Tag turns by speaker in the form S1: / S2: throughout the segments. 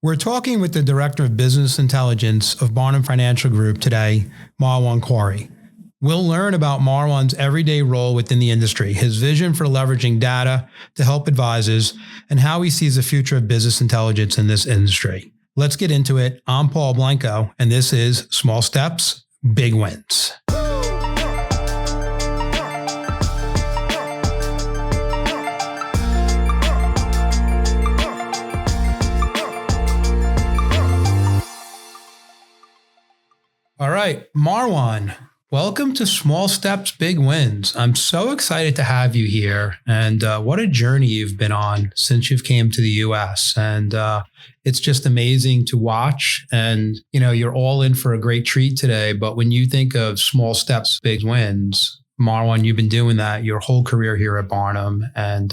S1: We're talking with the Director of Business Intelligence of Barnum Financial Group today, Marwan Khoury. We'll learn about Marwan's everyday role within the industry, his vision for leveraging data to help advisors, and how he sees the future of business intelligence in this industry. Let's get into it. I'm Paul Blanco, and this is Small Steps, Big Wins. All right, Marwan, welcome to Small Steps, Big Wins. I'm so excited to have you here, and what a journey you've been on since you've came to the U.S. And it's just amazing to watch. And you're all in for a great treat today. But when you think of Small Steps, Big Wins, Marwan, you've been doing that your whole career here at Barnum, and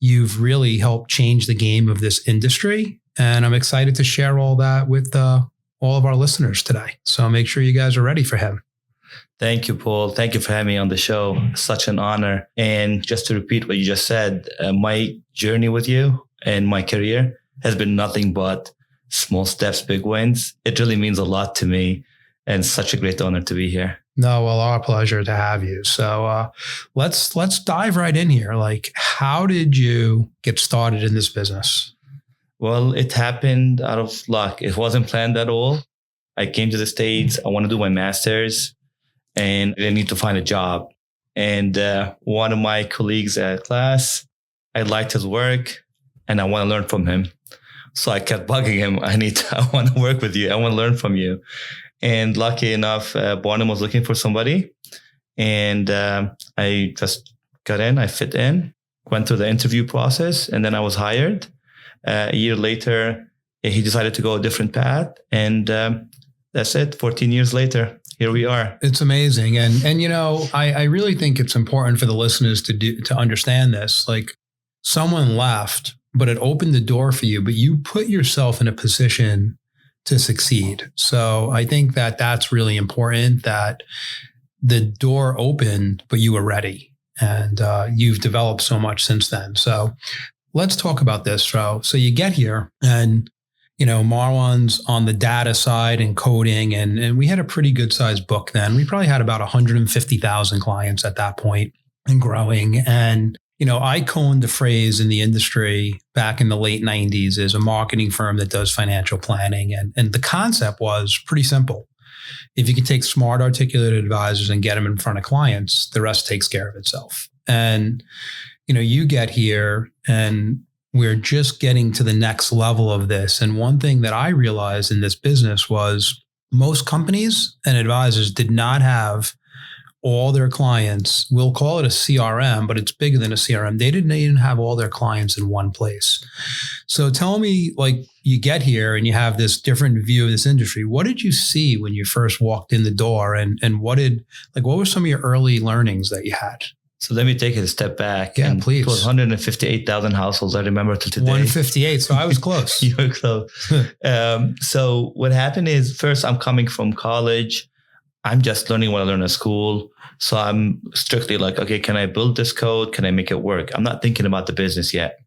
S1: you've really helped change the game of this industry. And I'm excited to share all that with all of our listeners today. So make sure you guys are ready for him.
S2: Thank you, Paul. Thank you for having me on the show. Such an honor. And just to repeat what you just said, my journey with you and my career has been nothing but small steps, big wins. It really means a lot to me and such a great honor to be here.
S1: No, well, our pleasure to have you. So let's dive right in here. Like, how did you get started in this business?
S2: Well, it happened out of luck. It wasn't planned at all. I came to the States. I want to do my master's and I need to find a job. And one of my colleagues at class, I liked his work and I want to learn from him. So I kept bugging him. I want to work with you. I want to learn from you. And lucky enough, Barnum was looking for somebody. And I just got in, I fit in, went through the interview process, and then I was hired. A year later, he decided to go a different path. And that's it. 14 years later, here we are.
S1: It's amazing. And I really think it's important for the listeners to understand this. Like, someone left, but it opened the door for you, but you put yourself in a position to succeed. So I think that that's really important, that the door opened, but you were ready. And you've developed so much since then. So let's talk about this. So you get here and, Marwan's on the data side and coding, and we had a pretty good sized book then. We probably had about 150,000 clients at that point and growing. And, I coined the phrase in the industry back in the late 90s as a marketing firm that does financial planning. And the concept was pretty simple. If you can take smart, articulated advisors and get them in front of clients, the rest takes care of itself. And you get here and we're just getting to the next level of this. And one thing that I realized in this business was most companies and advisors did not have all their clients. We'll call it a CRM, but it's bigger than a CRM. They didn't even have all their clients in one place. So tell me, like, you get here and you have this different view of this industry. What did you see when you first walked in the door? And what were some of your early learnings that you had?
S2: So let me take it a step back.
S1: Yeah, please.
S2: It was 158,000 households. I remember till today.
S1: 158. So I was close.
S2: You were close. So what happened is, first, I'm coming from college. I'm just learning what I learned at school. So I'm strictly like, okay, can I build this code? Can I make it work? I'm not thinking about the business yet.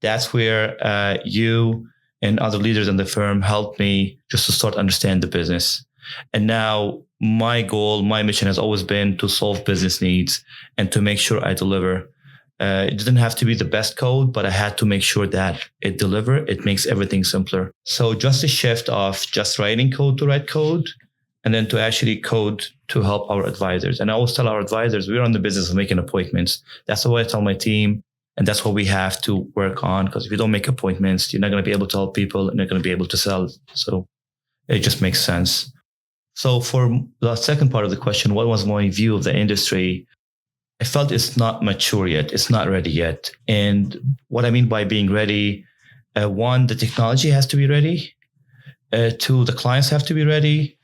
S2: That's where you and other leaders in the firm helped me just to start understand the business. And now my goal, my mission has always been to solve business needs and to make sure I deliver. It didn't have to be the best code, but I had to make sure that it delivered. It makes everything simpler. So just a shift of just writing code to write code, and then to actually code to help our advisors. And I always tell our advisors, we're on the business of making appointments. That's what I tell my team. And that's what we have to work on. Because if you don't make appointments, you're not going to be able to help people and you're going to be able to sell. So it just makes sense. So for the second part of the question, what was my view of the industry? I felt it's not mature yet. It's not ready yet. And what I mean by being ready, one, the technology has to be ready. Two, the clients have to be ready.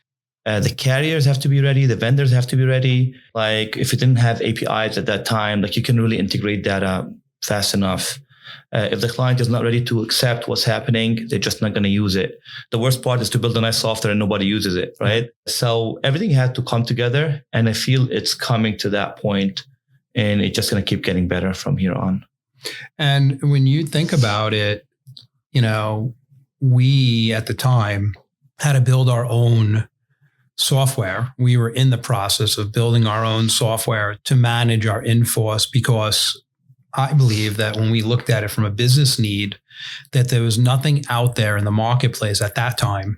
S2: The carriers have to be ready. The vendors have to be ready. Like, if you didn't have APIs at that time, like, you can really integrate data fast enough. If the client is not ready to accept what's happening, they're just not going to use it. The worst part is to build a nice software and nobody uses it, right? So everything had to come together, and I feel it's coming to that point, and it's just going to keep getting better from here on.
S1: And when you think about it, we at the time had to build our own software. We were in the process of building our own software to manage our in-force, because I believe that when we looked at it from a business need, that there was nothing out there in the marketplace at that time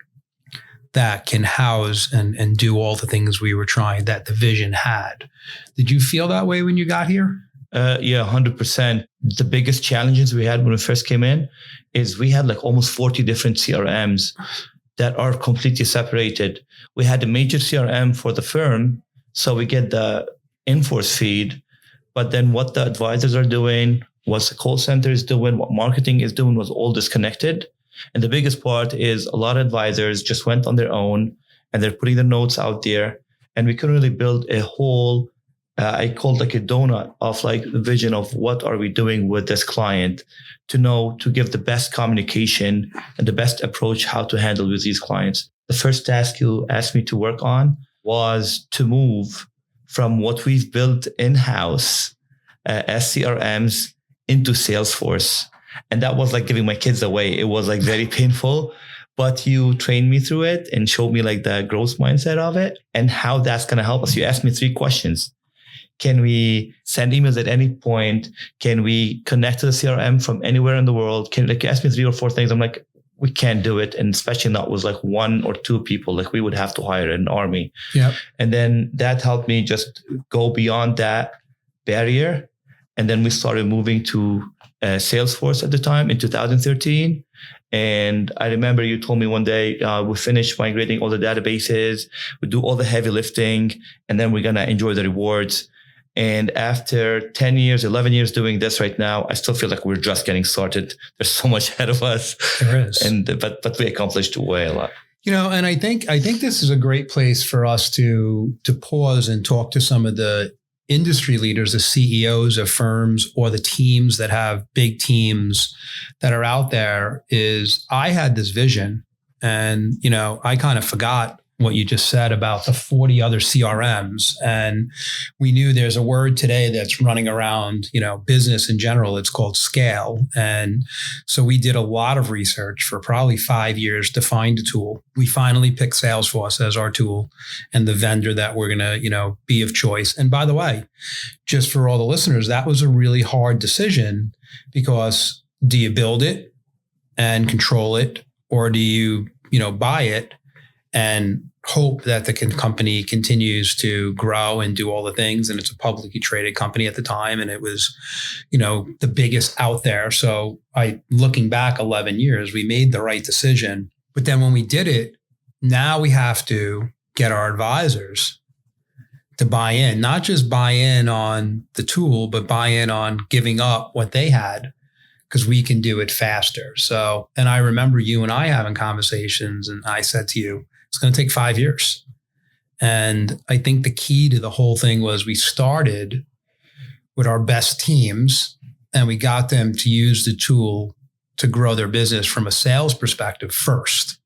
S1: that can house and do all the things we were trying, that the vision had. Did you feel that way when you got here?
S2: Yeah, 100%. The biggest challenges we had when we first came in is we had like almost 40 different CRMs that are completely separated. We had a major CRM for the firm, so we get the in-force feed, but then what the advisors are doing, what the call center is doing, what marketing is doing was all disconnected. And the biggest part is a lot of advisors just went on their own and they're putting their notes out there. And we couldn't really build a whole, I called like a donut of like the vision of what are we doing with this client to give the best communication and the best approach how to handle with these clients. The first task you asked me to work on was to move from what we've built in-house as CRMs into Salesforce. And that was like giving my kids away. It was like very painful, but you trained me through it and showed me like the growth mindset of it and how that's going to help us. You asked me 3 questions. Can we send emails at any point? Can we connect to the CRM from anywhere in the world? Can you ask me 3 or 4 things? I'm like, we can't do it. And especially not with like 1 or 2 people, like we would have to hire an army.
S1: Yeah.
S2: And then that helped me just go beyond that barrier. And then we started moving to Salesforce at the time in 2013. And I remember you told me one day, we finished migrating all the databases, we do all the heavy lifting, and then we're going to enjoy the rewards. And after 10 years, 11 years doing this right now, I still feel like we're just getting started. There's so much ahead of us.
S1: There is.
S2: But we accomplished way a lot.
S1: And I think this is a great place for us to pause and talk to some of the industry leaders, the CEOs of firms or the teams that have big teams that are out there. Is I had this vision and, I kind of forgot what you just said about the 40 other CRMs. And we knew there's a word today that's running around, business in general. It's called scale. And so we did a lot of research for probably 5 years to find a tool. We finally picked Salesforce as our tool and the vendor that we're going to, be of choice. And by the way, just for all the listeners, that was a really hard decision, because do you build it and control it, or do you, buy it and hope that the company continues to grow and do all the things? And it's a publicly traded company at the time. And it was, the biggest out there. So looking back 11 years, we made the right decision. But then when we did it, now we have to get our advisors to buy in, not just buy in on the tool, but buy in on giving up what they had, because we can do it faster. So, and I remember you and I having conversations, and I said to you, it's going to take 5 years. And I think the key to the whole thing was we started with our best teams and we got them to use the tool to grow their business from a sales perspective first.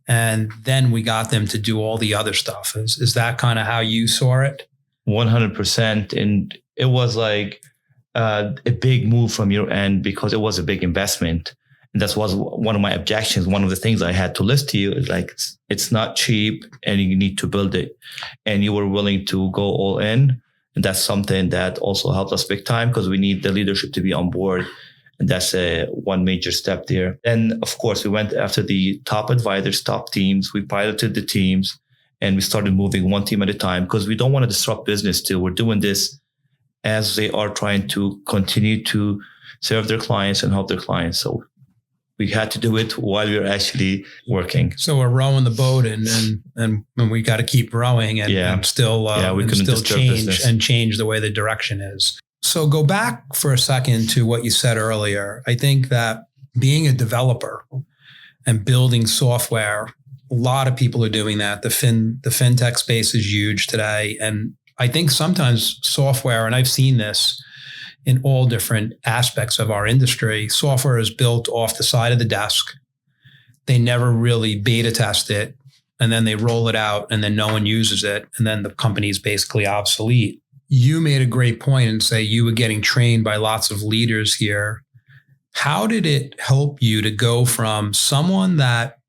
S1: And then we got them to do all the other stuff. Is that kind of how you saw it?
S2: 100%. And it was like a big move from your end, because it was a big investment. And that was one of my objections. One of the things I had to list to you is like, it's not cheap and you need to build it. And you were willing to go all in. And that's something that also helped us big time, because we need the leadership to be on board. And that's one major step there. Then, of course, we went after the top advisors, top teams. We piloted the teams and we started moving one team at a time, because we don't want to disrupt business too. We're doing this as they are trying to continue to serve their clients and help their clients. So we had to do it while we were actually working.
S1: So we're rowing the boat and we got to keep rowing and still change the way the direction is. So go back for a second to what you said earlier. I think that being a developer and building software, a lot of people are doing that. The fintech space is huge today. And I think sometimes software, and I've seen this in all different aspects of our industry, software is built off the side of the desk. They never really beta test it, and then they roll it out, and then no one uses it, and then the company is basically obsolete. You made a great point and say you were getting trained by lots of leaders here How did it help you to go from someone that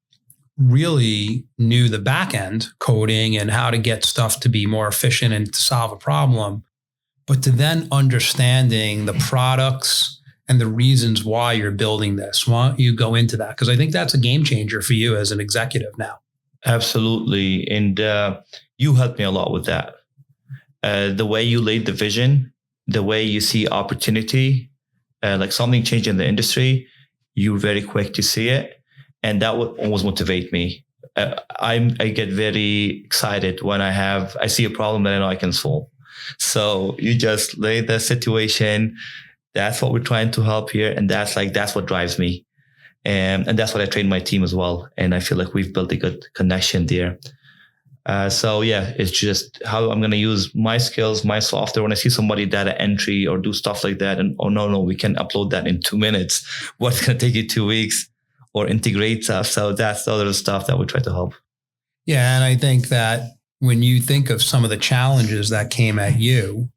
S1: really knew the back end coding and how to get stuff to be more efficient and to solve a problem, but to then understanding the products and the reasons why you're building this? Why don't you go into that? Because I think that's a game changer for you as an executive now.
S2: Absolutely. And you helped me a lot with that. The way you laid the vision, the way you see opportunity, like something changed in the industry, you're very quick to see it. And that would always motivate me. I get very excited when I see a problem that I know I can solve. So you just lay the situation. That's what we're trying to help here. And that's what drives me. And that's what I train my team as well. And I feel like we've built a good connection there. So yeah, it's just how I'm going to use my skills, my software. When I see somebody data entry or do stuff like that, and no, we can upload that in 2 minutes. What's going to take you 2 weeks? Or integrate stuff. So that's the other stuff that we try to help.
S1: Yeah. And I think that when you think of some of the challenges that came at you,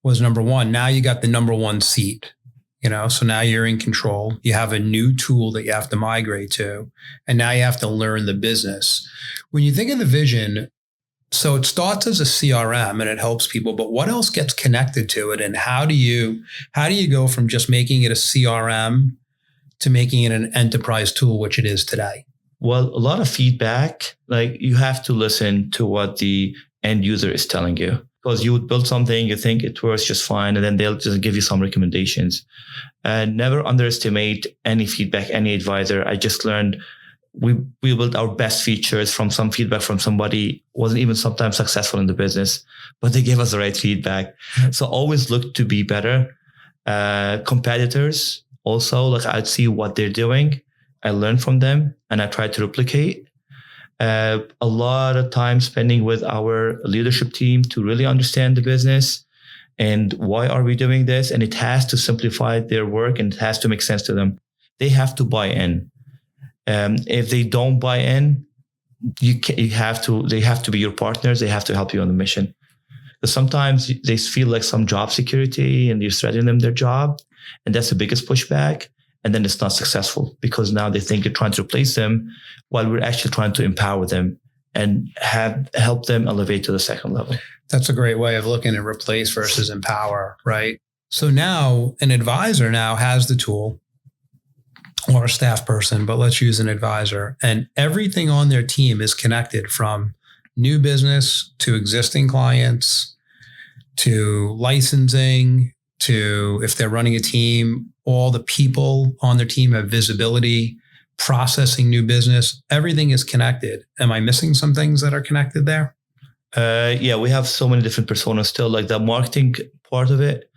S1: was number one, now you got the number one seat, so now you're in control. You have a new tool that you have to migrate to, and now you have to learn the business. When you think of the vision, so it starts as a CRM and it helps people, but what else gets connected to it? And how do you go from just making it a CRM to making it an enterprise tool, which it is today?
S2: Well, a lot of feedback, like you have to listen to what the end user is telling you, because you would build something, you think it works just fine, and then they'll just give you some recommendations. And never underestimate any feedback, any advisor. I just learned we built our best features from some feedback from somebody wasn't even sometimes successful in the business, but they gave us the right feedback. So always look to be better. Competitors, also, like I'd see what they're doing, I learn from them, and I try to replicate. A lot of time spending with our leadership team to really understand the business and why are we doing this. And it has to simplify their work and it has to make sense to them. They have to buy in. If they don't buy in, they have to be your partners. They have to help you on the mission. Because sometimes they feel like some job security and you're threatening them their job. And that's the biggest pushback. And then it's not successful because now they think you're trying to replace them while we're actually trying to empower them and help them elevate to the second level. That's
S1: a great way of looking at replace versus empower, right? So now an advisor now has the tool, or a staff person, but let's use an advisor, and everything on their team is connected from new business to existing clients to licensing to, if they're running a team, all the people on their team have visibility, processing new business. Everything is connected. Am I missing some things that are connected there?
S2: Yeah, we have so many different personas still, like the marketing part of it.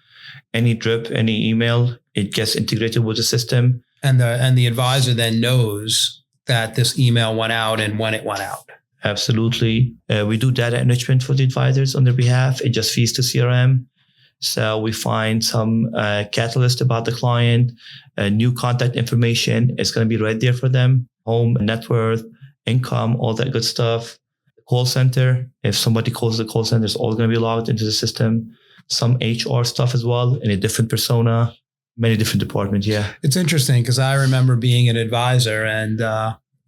S2: Any drip, any email, it gets integrated with the system.
S1: And the advisor then knows that this email went out and when it went out.
S2: Absolutely. We do data enrichment for the advisors on their behalf. It just feeds to CRM. So we find some catalyst about the client, new contact information. It's going to be right there for them. Home, net worth, income, all that good stuff. Call center. If somebody calls the call center, it's all going to be logged into the system. Some HR stuff as well in a different persona, many different departments. Yeah.
S1: It's interesting because I remember being an advisor and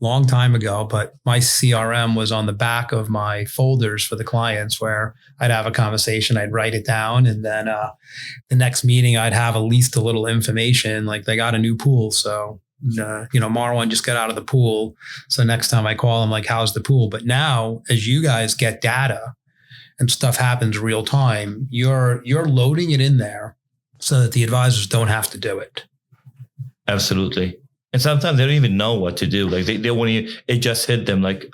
S1: long time ago, but my CRM was on the back of my folders for the clients where I'd have a conversation, I'd write it down. And then the next meeting, I'd have at least a little information, like they got a new pool. So, Marwan just got out of the pool. So next time I call him, like, how's the pool? But now as you guys get data and stuff happens real time, you're loading it in there so that the advisors don't have to do it.
S2: Absolutely. And sometimes they don't even know what to do. Like they want you, it just hit them like,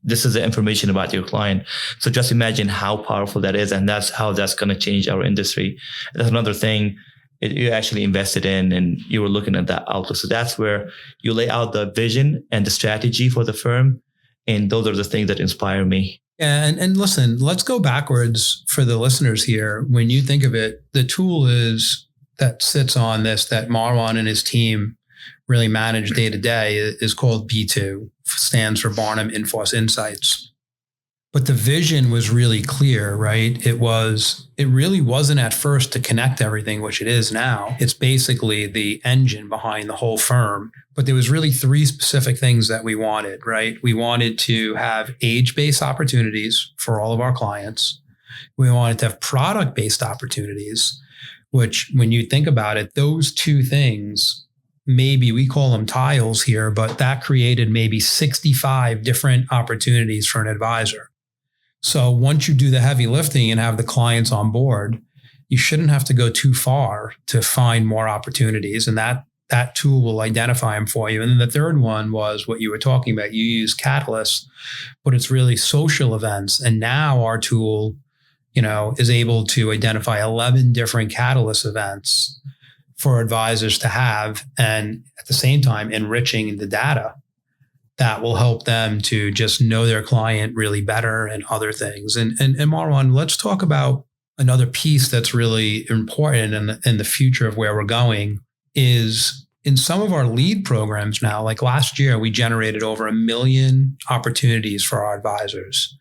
S2: this is the information about your client. So just imagine how powerful that is. And that's how that's going to change our industry. That's another thing you actually invested in and you were looking at that outlook. So that's where you lay out the vision and the strategy for the firm. And those are the things that inspire me.
S1: And listen, let's go backwards for the listeners here. When you think of it, the tool that sits on this, that Marwan and his team really manage day to day, is called B2, stands for Barnum Insights. But the vision was really clear, right? It really wasn't at first to connect everything, which it is now. It's basically the engine behind the whole firm. But there was really three specific things that we wanted, right? We wanted to have age-based opportunities for all of our clients. We wanted to have product-based opportunities, which when you think about it, those two things, maybe we call them tiles here, but that created maybe 65 different opportunities for an advisor. So once you do the heavy lifting and have the clients on board, you shouldn't have to go too far to find more opportunities. And that tool will identify them for you. And then the third one was what you were talking about. You use Catalyst, but it's really social events. And now our tool, is able to identify 11 different Catalyst events for advisors to have. And at the same time, enriching the data that will help them to just know their client really better and other things. And Marwan, let's talk about another piece that's really important in the future of where we're going is in some of our lead programs now, like last year, we generated over 1 million opportunities for our advisors.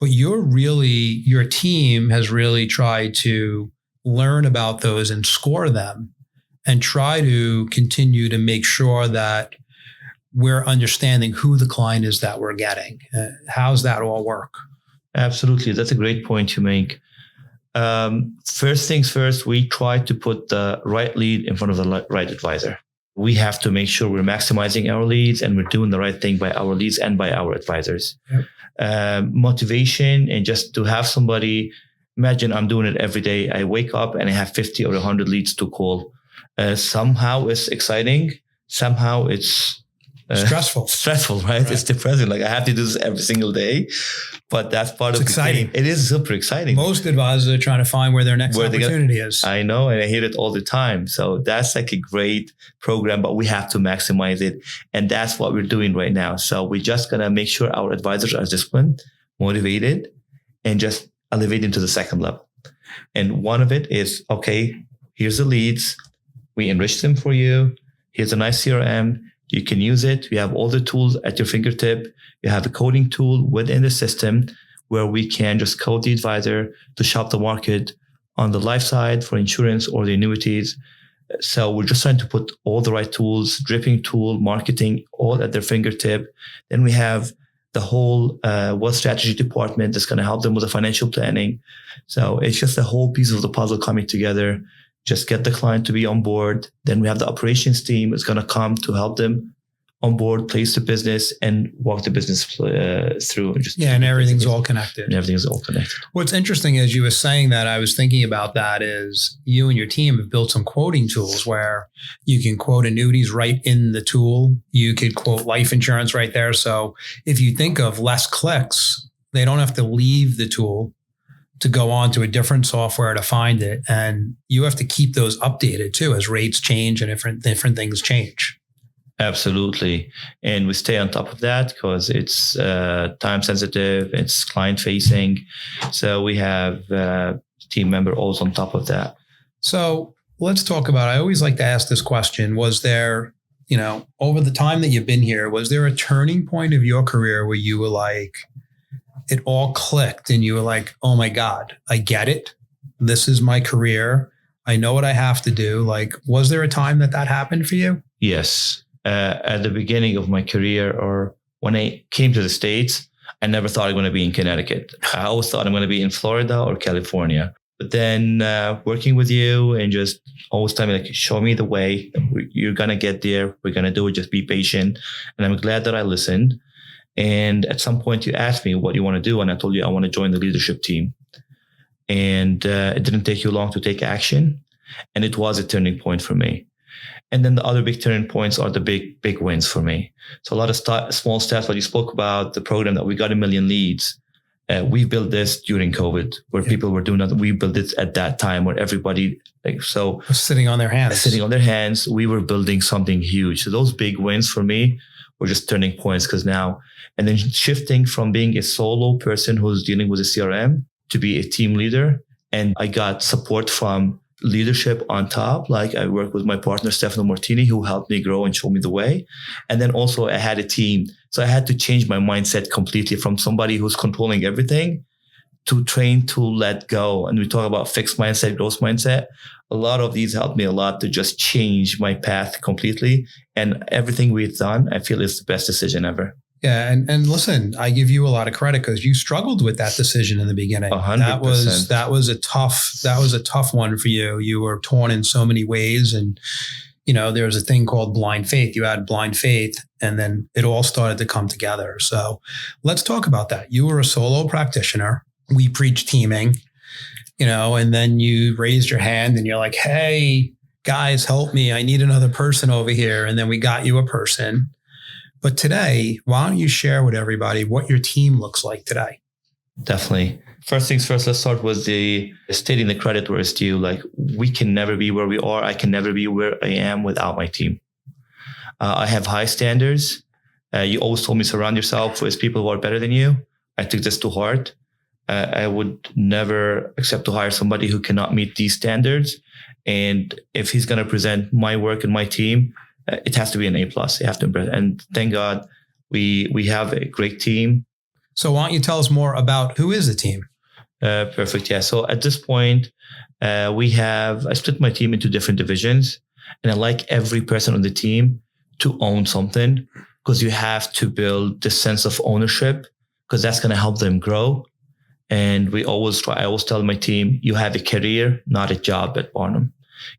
S1: But your team has really tried to learn about those and score them and try to continue to make sure that we're understanding who the client is that we're getting. How's that all work?
S2: Absolutely. That's a great point to make. First things first, we try to put the right lead in front of the right advisor. We have to make sure we're maximizing our leads and we're doing the right thing by our leads and by our advisors. Yep. Motivation and just to have somebody, imagine I'm doing it every day. I wake up and I have 50 or 100 leads to call. Somehow it's exciting. Somehow it's stressful, right? It's depressing. Like I have to do this every single day, but that's part of the game. It is super exciting.
S1: Most advisors are trying to find where their next opportunity is.
S2: I know, and I hear it all the time. So that's like a great program, but we have to maximize it. And that's what we're doing right now. So we're just going to make sure our advisors are disciplined, motivated, and just elevating to the second level. And one of it is, okay, here's the leads. We enrich them for you. Here's a nice CRM. You can use it. We have all the tools at your fingertip. You have a coding tool within the system where we can just code the advisor to shop the market on the life side for insurance or the annuities. So we're just trying to put all the right tools, dripping tool, marketing, all at their fingertip. Then we have the whole wealth strategy department that's going to help them with the financial planning. So it's just a whole piece of the puzzle coming together. Just get the client to be on board. Then we have the operations team that's going to come to help them on board, place the business, and walk the business through.
S1: And everything's all connected.
S2: And everything's all connected.
S1: What's interesting as you were saying that, I was thinking about that is you and your team have built some quoting tools where you can quote annuities right in the tool. You could quote life insurance right there. So if you think of less clicks, they don't have to leave the tool to go on to a different software to find it. And you have to keep those updated too as rates change and different things change.
S2: Absolutely. And we stay on top of that because it's time sensitive, it's client facing. So we have a team member also on top of that. So
S1: let's talk about, I always like to ask this question. Was there, over the time that you've been here, was there a turning point of your career where you were like, it all clicked and you were like, oh my God, I get it. This is my career. I know what I have to do. Like, was there a time that happened for you?
S2: Yes. At the beginning of my career or when I came to the States, I never thought I'm going to be in Connecticut. I always thought I'm going to be in Florida or California. But then working with you and just always telling me, like, show me the way. You're going to get there. We're going to do it. Just be patient. And I'm glad that I listened. And at some point you asked me what you want to do. And I told you I want to join the leadership team. And it didn't take you long to take action. And it was a turning point for me. And then the other big turning points are the big wins for me. So a lot of small steps, what you spoke about, the program that we got 1 million leads. We built this during COVID where people were doing that. We built it at that time where everybody
S1: was sitting on their hands.
S2: We were building something huge. So those big wins for me were just turning points because now, and then shifting from being a solo person who's dealing with a CRM to be a team leader. And I got support from leadership on top. Like I work with my partner, Stefano Martini, who helped me grow and show me the way. And then also I had a team. So I had to change my mindset completely from somebody who's controlling everything to train to let go. And we talk about fixed mindset, growth mindset. A lot of these helped me a lot to just change my path completely. And everything we've done, I feel is the best decision ever.
S1: Yeah. And listen, I give you a lot of credit because you struggled with that decision in the beginning.
S2: 100%.
S1: That was a tough one for you. You were torn in so many ways. And, there was a thing called blind faith. You had blind faith and then it all started to come together. So let's talk about that. You were a solo practitioner. We preach teaming, and then you raised your hand and you're like, hey, guys, help me. I need another person over here. And then we got you a person. But today, why don't you share with everybody what your team looks like today?
S2: Definitely. First things first, let's start with the stating the credit where it's due. Like we can never be where we are. I can never be where I am without my team. I have high standards. You always told me surround yourself with people who are better than you. I took this to heart. I would never accept to hire somebody who cannot meet these standards. And if he's going to present my work and my team, it has to be an A+. You have to impress. And thank God we have a great team.
S1: So why don't you tell us more about who is the team?
S2: Perfect. Yeah. So at this point, I split my team into different divisions, and I like every person on the team to own something, because you have to build this sense of ownership, because that's going to help them grow. And I always tell my team, you have a career, not a job at Barnum.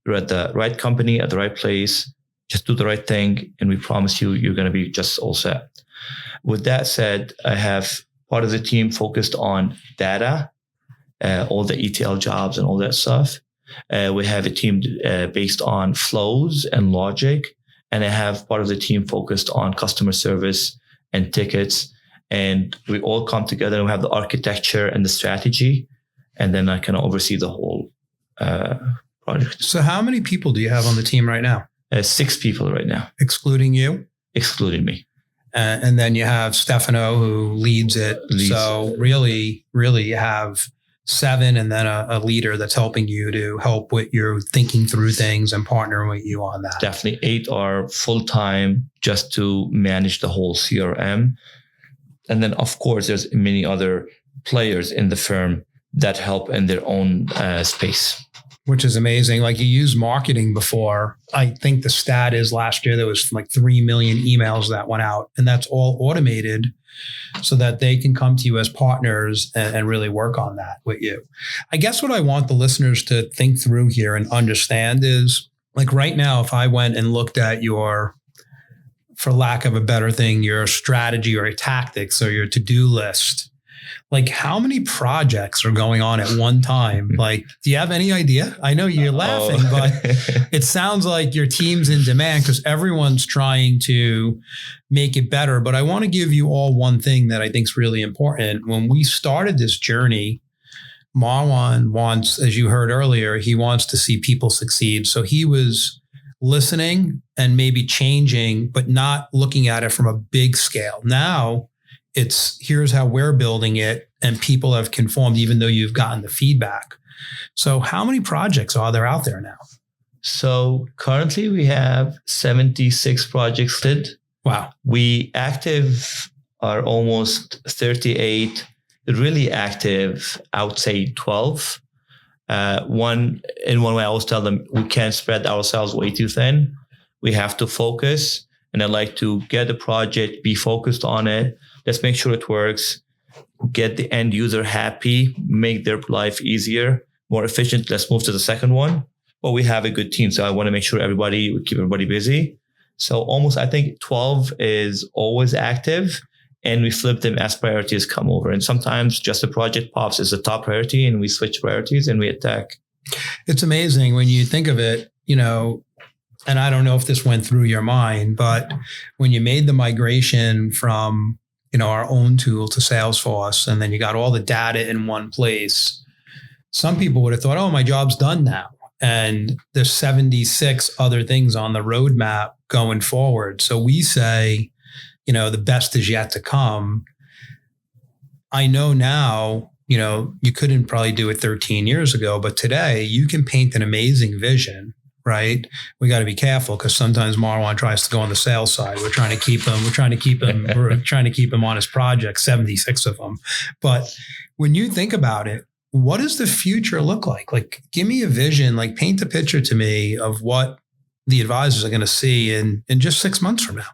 S2: You're at the right company, at the right place. Just do the right thing. And we promise you're going to be just all set. With that said, I have part of the team focused on data, all the ETL jobs and all that stuff. We have a team based on flows and logic. And I have part of the team focused on customer service and tickets. And we all come together and we have the architecture and the strategy. And then I can oversee the whole project.
S1: So how many people do you have on the team right now?
S2: 6 people right now.
S1: Excluding you?
S2: Excluding me.
S1: And then you have Stefano who leads it. So really you have 7 and then a leader that's helping you to help with your thinking through things and partnering with you on that.
S2: Definitely 8 are full-time just to manage the whole CRM. And then, of course, there's many other players in the firm that help in their own space.
S1: Which is amazing. Like you used marketing before. I think the stat is last year there was like 3 million emails that went out, and that's all automated so that they can come to you as partners and really work on that with you. I guess what I want the listeners to think through here and understand is, like right now, if I went and looked at your, for lack of a better thing, your strategy or your tactics or your to-do list, like how many projects are going on at one time? Like, do you have any idea? I know you're laughing, but it sounds like your team's in demand because everyone's trying to make it better. But I want to give you all one thing that I think is really important. When we started this journey, Marwan wants, as you heard earlier, he wants to see people succeed. So he was listening and maybe changing, but not looking at it from a big scale. Now, here's how we're building it, and people have conformed even though you've gotten the feedback. So how many projects are there out there now?
S2: So currently we have 76 projects listed.
S1: Wow. We
S2: active are almost 38, really active, I would say 12. One way I always tell them, we can't spread ourselves way too thin. We have to focus. And I like to get the project, be focused on it. Let's make sure it works, get the end user happy, make their life easier, more efficient. Let's move to the second one. But we have a good team. So I want to make sure we keep everybody busy. So almost, I think 12 is always active, and we flip them as priorities come over. And sometimes just the project pops as a top priority and we switch priorities and we attack.
S1: It's amazing when you think of it, and I don't know if this went through your mind, but when you made the migration from our own tool to Salesforce, and then you got all the data in one place, some people would have thought, oh, my job's done now. And there's 76 other things on the roadmap going forward. So we say, the best is yet to come. I know now you couldn't probably do it 13 years ago, but today you can paint an amazing vision, right? We got to be careful because sometimes Marwan tries to go on the sales side. We're trying to keep him. We're trying to keep him on his project, 76 of them. But when you think about it, what does the future look like? Like, give me a vision, like paint a picture to me of what the advisors are going to see in just 6 months from now.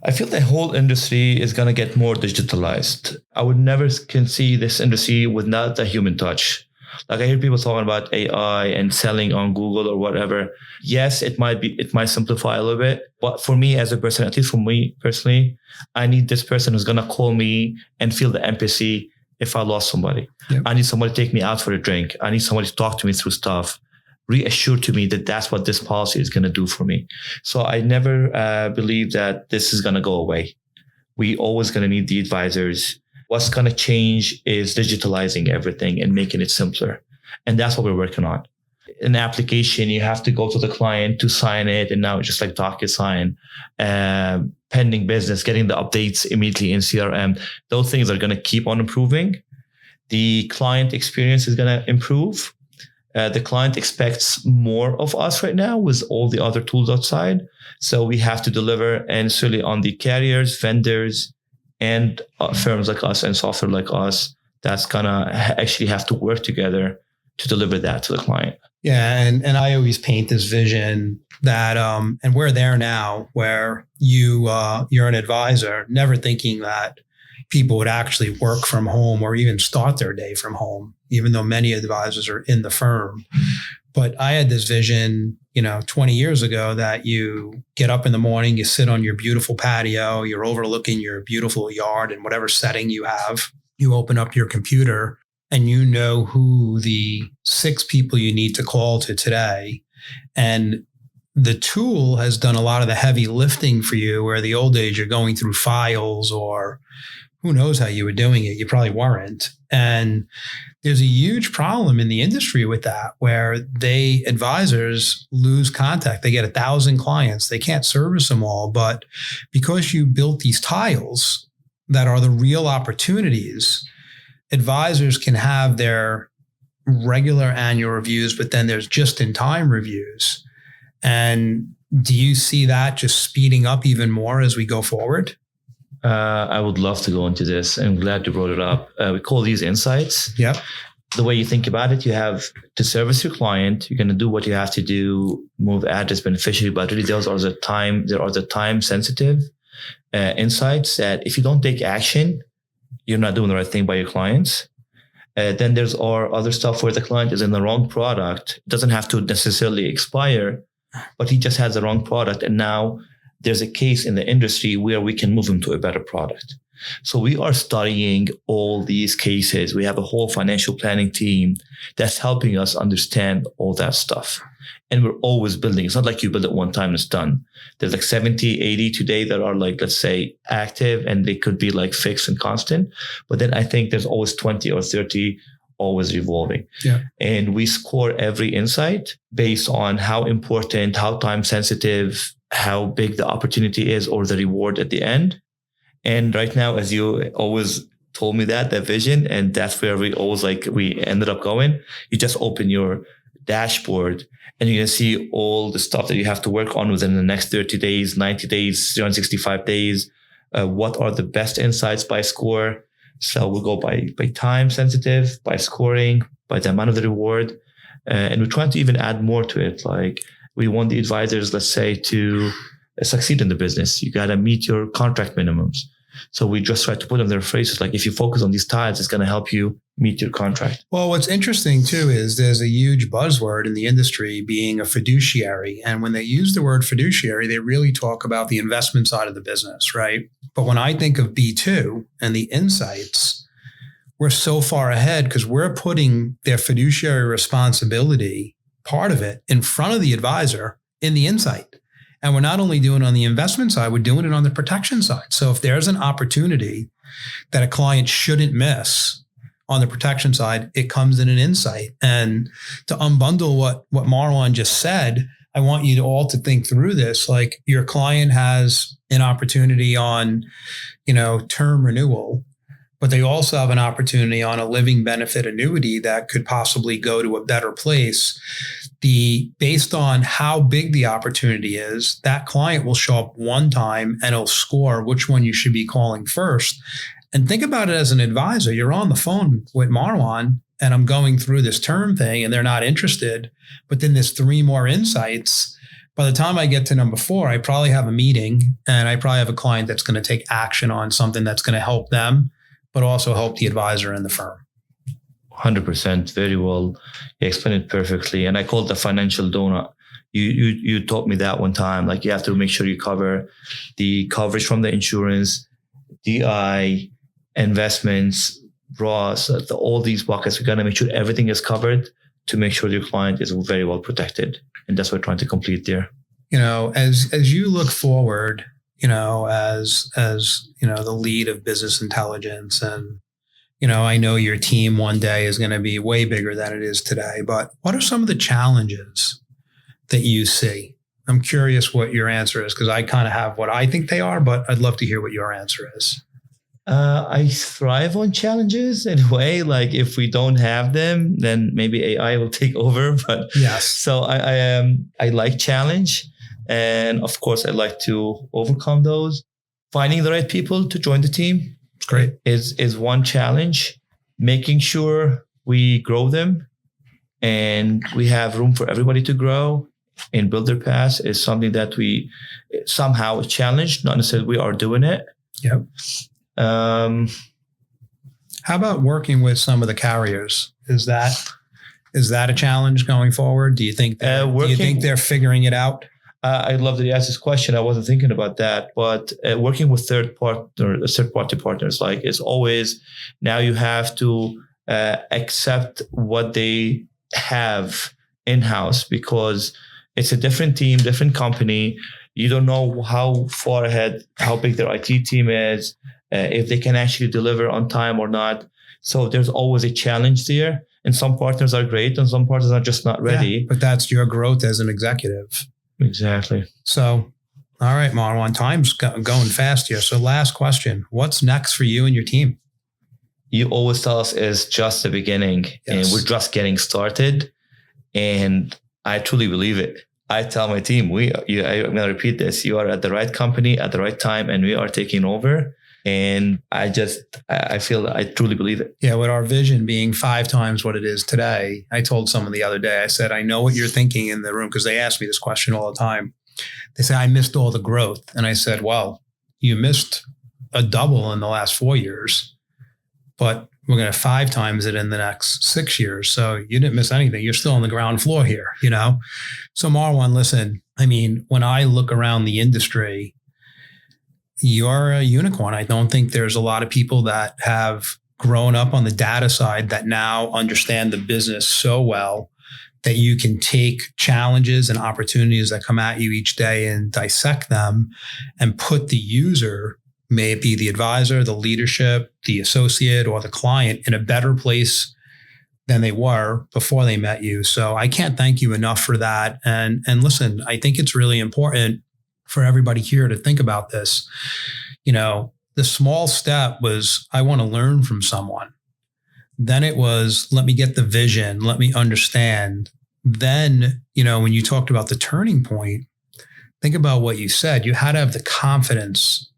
S2: I feel the whole industry is going to get more digitalized. I would never can see this industry without the human touch. Like I hear people talking about AI and selling on Google or whatever. Yes, it might simplify a little bit. But for me as a person, at least for me personally, I need this person who's going to call me and feel the empathy if I lost somebody. Yep. I need somebody to take me out for a drink. I need somebody to talk to me through stuff. Reassure to me that that's what this policy is going to do for me. So I never believe that this is going to go away. We always going to need the advisors. What's going to change is digitalizing everything and making it simpler. And that's what we're working on. An application, you have to go to the client to sign it. And now it's just like DocuSign, pending business, getting the updates immediately in CRM. Those things are going to keep on improving. The client experience is going to improve. The client expects more of us right now with all the other tools outside. So we have to deliver, and certainly on the carriers, vendors, and firms like us and software like us, that's going to actually have to work together to deliver that to the client.
S1: Yeah. And I always paint this vision that, and we're there now where you're an advisor, never thinking that people would actually work from home or even start their day from home, even though many advisors are in the firm. But I had this vision, 20 years ago that you get up in the morning, you sit on your beautiful patio, you're overlooking your beautiful yard in whatever setting you have. You open up your computer and you know who the 6 people you need to call to today. And the tool has done a lot of the heavy lifting for you, where the old days you're going through files, or who knows how you were doing it. You probably weren't. And there's a huge problem in the industry with that, where advisors lose contact. They get 1,000 clients. They can't service them all. But because you built these tiles that are the real opportunities, advisors can have their regular annual reviews, but then there's just-in-time reviews. And do you see that just speeding up even more as we go forward?
S2: I would love to go into this. I'm glad you brought it up. We call these insights.
S1: Yeah.
S2: The way you think about it, you have to service your client. You're going to do what you have to do, move address beneficiary, but really there are the time sensitive insights that if you don't take action, you're not doing the right thing by your clients. Then there's other stuff where the client is in the wrong product. It doesn't have to necessarily expire, but he just has the wrong product. And now there's a case in the industry where we can move him to a better product. So we are studying all these cases. We have a whole financial planning team that's helping us understand all that stuff. And we're always building. It's not like you build it one time and it's done. There's like 70, 80 today that are like, let's say, active, and they could be like fixed and constant. But then I think there's always 20 or 30 always evolving.
S1: Yeah.
S2: And we score every insight based on how important, how time sensitive, how big the opportunity is or the reward at the end. And right now, as you always told me that vision, and that's where we ended up going. You just open your dashboard and you can see all the stuff that you have to work on within the next 30 days, 90 days, 365 days. What are the best insights by score? So we'll go by time sensitive, by scoring, by the amount of the reward. And we're trying to even add more to it. Like we want the advisors, let's say, to succeed in the business. You got to meet your contract minimums. So we just try to put in their phrases like, if you focus on these tiles, it's going to help you meet your contract.
S1: Well, what's interesting too is there's a huge buzzword in the industry being a fiduciary. And when they use the word fiduciary, they really talk about the investment side of the business, right? But when I think of B2 and the insights, we're so far ahead because we're putting their fiduciary responsibility, part of it, in front of the advisor in the insight. And we're not only doing it on the investment side, we're doing it on the protection side. So if there's an opportunity that a client shouldn't miss on the protection side, it comes in an insight. And to unbundle what Marwan just said, I want you all to think through this. Like your client has an opportunity on, term renewal. but they also have an opportunity on a living benefit annuity that could possibly go to a better place. Based on how big the opportunity is, that client will show up one time and it'll score which one you should be calling first. And think about it as an advisor. You're on the phone with Marwan and I'm going through this term thing and they're not interested, but then there's 3 more insights. By the time I get to number 4, I probably have a meeting and I probably have a client that's going to take action on something that's going to help them, but also help the advisor and the firm.
S2: 100%. Very well. You explained it perfectly. And I call it the financial donut. You taught me that one time. Like you have to make sure you cover the coverage from the insurance, DI, investments, Ross, all these buckets. We got to make sure everything is covered to make sure your client is very well protected. And that's what we're trying to complete there.
S1: As you look forward, as the lead of business intelligence, and I know your team one day is going to be way bigger than it is today, but what are some of the challenges that you see? I'm curious what your answer is, because I kind of have what I think they are, but I'd love to hear what your answer is.
S2: I thrive on challenges in a way. Like if we don't have them, then maybe AI will take over. But
S1: yes,
S2: so I like challenge, and of course I like to overcome those. Finding the right people to join the team,
S1: great,
S2: is one challenge. Making sure we grow them, and we have room for everybody to grow and build their path is something that we somehow challenged. Not necessarily we are doing it.
S1: Yep. How about working with some of the carriers? Is that a challenge going forward? Do you think they're figuring it out?
S2: I'd love that you asked this question. I wasn't thinking about that, but working with third-party partners, like it's always now you have to accept what they have in-house because it's a different team, different company. You don't know how far ahead, how big their IT team is. If they can actually deliver on time or not. So there's always a challenge there. And some partners are great and some partners are just not ready.
S1: Yeah, but that's your growth as an executive.
S2: Exactly.
S1: So, all right, Marwan, time's going fast here. So last question, what's next for you and your team?
S2: You always tell us it's just the beginning. Yes. And we're just getting started. And I truly believe it. I tell my team, I'm going to repeat this. You are at the right company at the right time and we are taking over. And I feel that I truly believe it.
S1: Yeah, with our vision being 5 times what it is today, I told someone the other day, I said, I know what you're thinking in the room, because they ask me this question all the time. They say, I missed all the growth. And I said, well, you missed a double in the last 4 years, but we're going to 5 times it in the next 6 years. So you didn't miss anything. You're still on the ground floor here, So Marwan, listen, when I look around the industry, you're a unicorn. I don't think there's a lot of people that have grown up on the data side that now understand the business so well that you can take challenges and opportunities that come at you each day and dissect them and put the user, may it be the advisor, the leadership, the associate, or the client, in a better place than they were before they met you. So I can't thank you enough for that. And listen, I think it's really important for everybody here to think about this. The small step was, I want to learn from someone. Then it was, let me get the vision, let me understand. Then, when you talked about the turning point, think about what you said. You had to have the confidence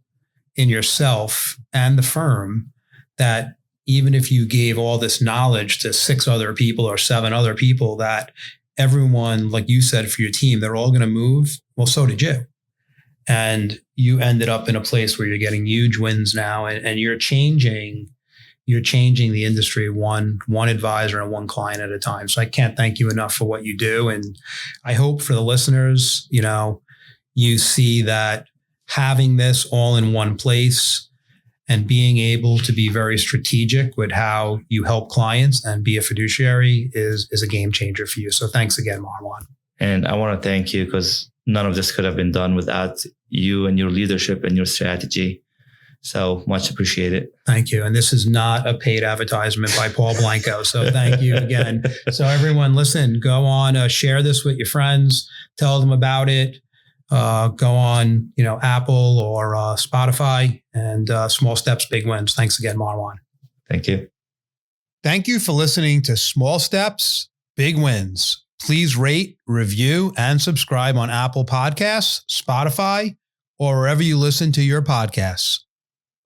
S1: in yourself and the firm that even if you gave all this knowledge to 6 other people or 7 other people, that everyone, like you said, for your team, they're all going to move. Well, so did you. And you ended up in a place where you're getting huge wins now, and you're changing the industry one advisor and one client at a time. So I can't thank you enough for what you do. And I hope for the listeners, you see that having this all in one place and being able to be very strategic with how you help clients and be a fiduciary is a game changer for you. So thanks again, Marwan.
S2: And I want to thank you, because none of this could have been done without you and your leadership and your strategy. So much appreciated.
S1: Thank you. And this is not a paid advertisement by Paul Blanco. So thank you again. So everyone, listen, go on, share this with your friends, tell them about it. Go on, Apple or Spotify, and small steps, big wins. Thanks again, Marwan.
S2: Thank you.
S1: Thank you for listening to Small Steps, Big Wins. Please rate, review, and subscribe on Apple Podcasts, Spotify, or wherever you listen to your podcasts.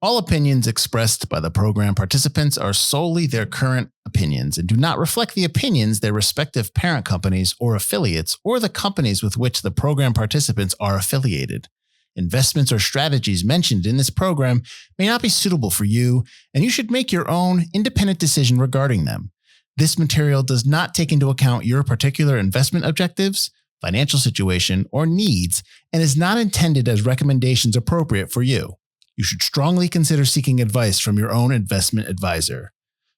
S3: All opinions expressed by the program participants are solely their current opinions and do not reflect the opinions their respective parent companies or affiliates or the companies with which the program participants are affiliated. Investments or strategies mentioned in this program may not be suitable for you, and you should make your own independent decision regarding them. This material does not take into account your particular investment objectives, financial situation, or needs, and is not intended as recommendations appropriate for you. You should strongly consider seeking advice from your own investment advisor.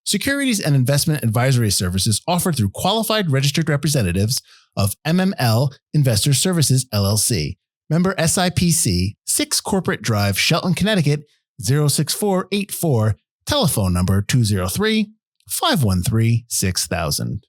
S3: Securities and investment advisory services offered through qualified registered representatives of MML Investor Services, LLC. Member SIPC, 6 Corporate Drive, Shelton, Connecticut, 06484, telephone number 203-513-6000.